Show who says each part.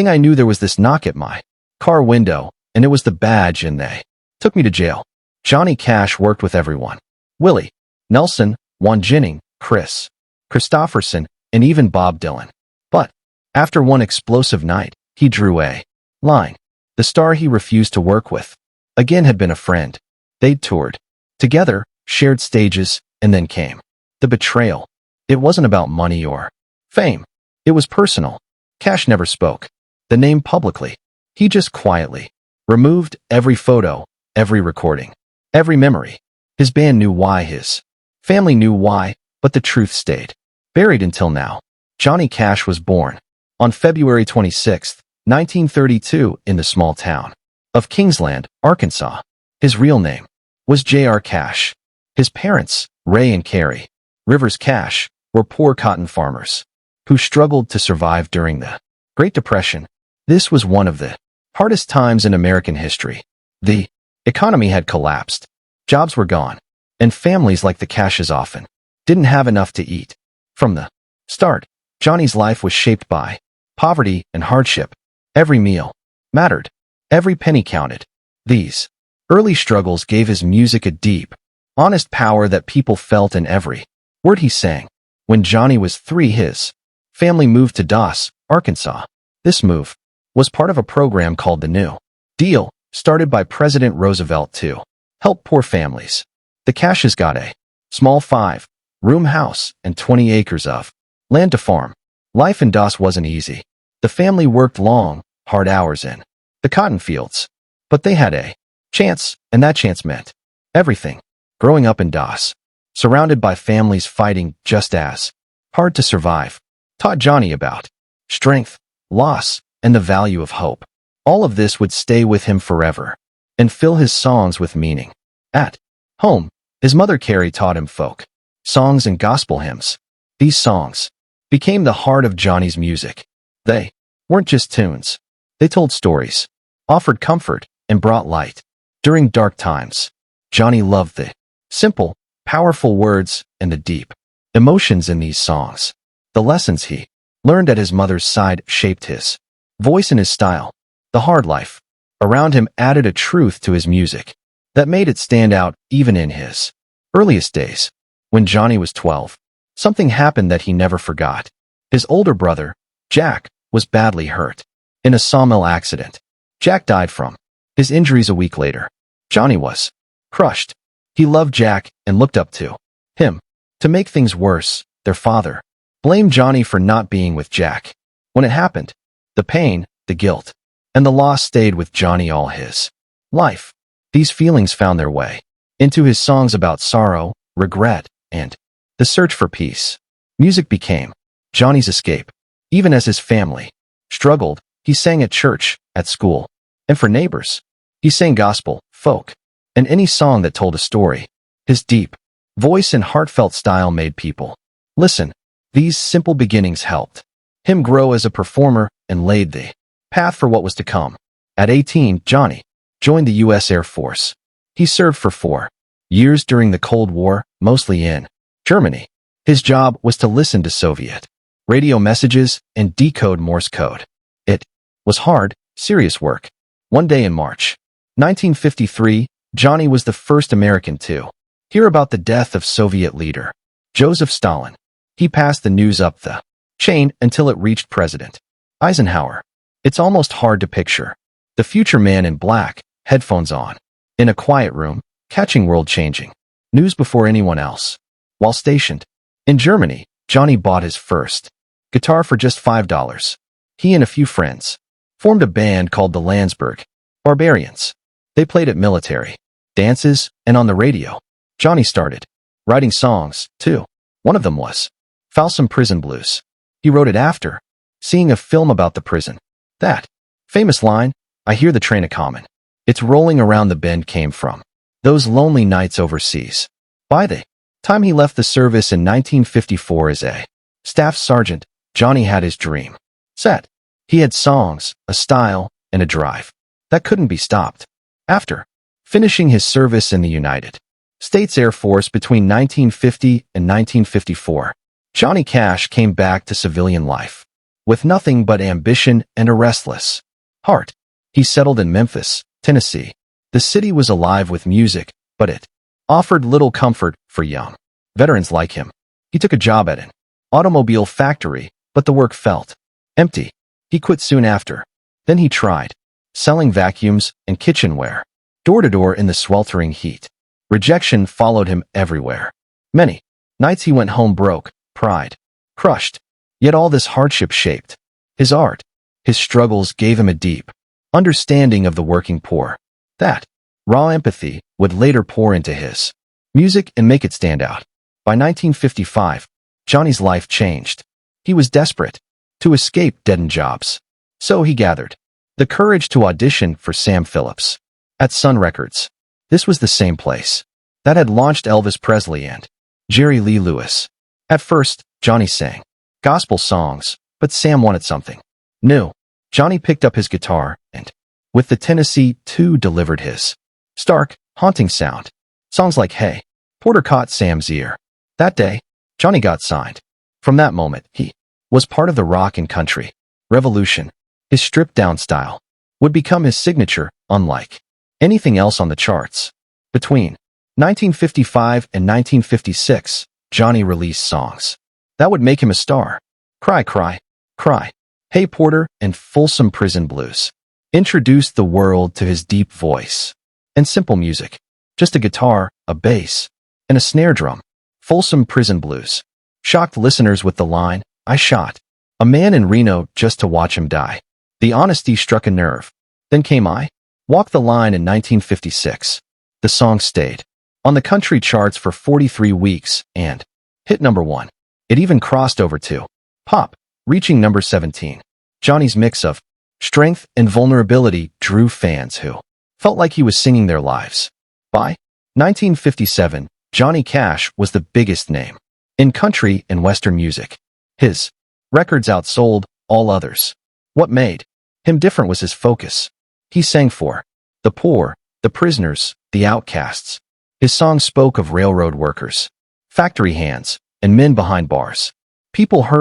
Speaker 1: thing I knew there was this knock at my car window, and it was the badge, and they took me to jail. Johnny Cash worked with everyone. Willie Nelson, Waylon Jennings, Kris Kristofferson, and even Bob Dylan. But after one explosive night, he drew a line. The star he refused to work with again had been a friend. They'd toured together, shared stages, and then came the betrayal. It wasn't about money or fame. It was personal. Cash never spoke the name publicly. He just quietly removed every photo, every recording, every memory. His band knew why, his family knew why, but the truth stayed buried until now. Johnny Cash was born on February 26, 1932, in the small town of Kingsland, Arkansas. His real name was J.R. Cash. His parents, Ray and Carrie Rivers Cash, were poor cotton farmers who struggled to survive during the Great Depression. This was one of the hardest times in American history. The economy had collapsed, jobs were gone, and families like the Cashes often didn't have enough to eat. From the start, Johnny's life was shaped by poverty and hardship. Every meal mattered. Every penny counted. These early struggles gave his music a deep, honest power that people felt in every word he sang. When Johnny was 3, his family moved to Dawes, Arkansas. This move was part of a program called the New Deal, started by President Roosevelt to help poor families. The Cashes got a small 5-room house and 20 acres of land to farm. Life in Dawes wasn't easy. The family worked long, hard hours in the cotton fields. But they had a chance, and that chance meant everything. Growing up in Dawes, surrounded by families fighting just as hard to survive, taught Johnny about strength, loss, and the value of hope. All of this would stay with him forever and fill his songs with meaning. At home, his mother Carrie taught him folk songs and gospel hymns. These songs became the heart of Johnny's music. They weren't just tunes. They told stories, offered comfort, and brought light. During dark times, Johnny loved the simple, powerful words and the deep emotions in these songs. The lessons he learned at his mother's side shaped his voice and his style. The hard life around him added a truth to his music that made it stand out even in his earliest days. When Johnny was 12, something happened that he never forgot. His older brother, Jack, was badly hurt in a sawmill accident. Jack died from his injuries a week later. Johnny was crushed. He loved Jack and looked up to him. To make things worse, their father blamed Johnny for not being with Jack. When it happened, the pain, the guilt, and the loss stayed with Johnny all his life. These feelings found their way into his songs about sorrow, regret, and the search for peace. Music became Johnny's escape. Even as his family struggled, he sang at church, at school, and for neighbors. He sang gospel, folk, and any song that told a story. His deep voice and heartfelt style made people listen. These simple beginnings helped him grow as a performer and laid the path for what was to come. At 18, Johnny joined the U.S. Air Force. He served for 4 years during the Cold War, mostly in Germany. His job was to listen to Soviet radio messages and decode Morse code. It was hard, serious work. One day in March 1953, Johnny was the first American to hear about the death of Soviet leader Joseph Stalin. He passed the news up the chain until it reached President Eisenhower. It's almost hard to picture the future man in black, headphones on, in a quiet room, catching world-changing news before anyone else. While stationed in Germany, Johnny bought his first guitar for just $5. He and a few friends formed a band called the Landsberg Barbarians. They played at military dances and on the radio. Johnny started writing songs, too. One of them was Folsom Prison Blues. He wrote it after seeing a film about the prison. That famous line, "I hear the train a-comin'. It's rolling around the bend," came from those lonely nights overseas. By the time he left the service in 1954 as a staff sergeant, Johnny had his dream set. He had songs, a style, and a drive that couldn't be stopped. After finishing his service in the United States Air Force between 1950 and 1954, Johnny Cash came back to civilian life. With nothing but ambition and a restless heart, he settled in Memphis, Tennessee. The city was alive with music, but it offered little comfort for young veterans like him. He took a job at an automobile factory, but the work felt empty. He quit soon after. Then he tried selling vacuums and kitchenware, door to door in the sweltering heat. Rejection followed him everywhere. Many nights he went home broke, pride crushed. Yet all this hardship shaped his art. His struggles gave him a deep understanding of the working poor. That raw empathy would later pour into his music and make it stand out. By 1955, Johnny's life changed. He was desperate to escape dead-end jobs. So he gathered the courage to audition for Sam Phillips at Sun Records. This was the same place that had launched Elvis Presley and Jerry Lee Lewis. At first, Johnny sang gospel songs, but Sam wanted something new. Johnny picked up his guitar and, with the Tennessee 2, delivered his stark, haunting sound. Songs like Hey, Porter caught Sam's ear. That day, Johnny got signed. From that moment, he was part of the rock and country revolution. His stripped-down style would become his signature, unlike anything else on the charts. Between 1955 and 1956, Johnny released songs that would make him a star. Cry, Cry, Cry, Hey Porter, and Folsom Prison Blues introduced the world to his deep voice and simple music. Just a guitar, a bass, and a snare drum. Folsom Prison Blues shocked listeners with the line, I shot a man in Reno just to watch him die. The honesty struck a nerve. Then came I Walk the Line in 1956. The song stayed on the country charts for 43 weeks and hit #1. It even crossed over to pop, reaching number 17. Johnny's mix of strength and vulnerability drew fans who felt like he was singing their lives. By 1957, Johnny Cash was the biggest name in country and Western music. His records outsold all others. What made him different was his focus. He sang for the poor, the prisoners, the outcasts. His songs spoke of railroad workers, factory hands, and men behind bars. People heard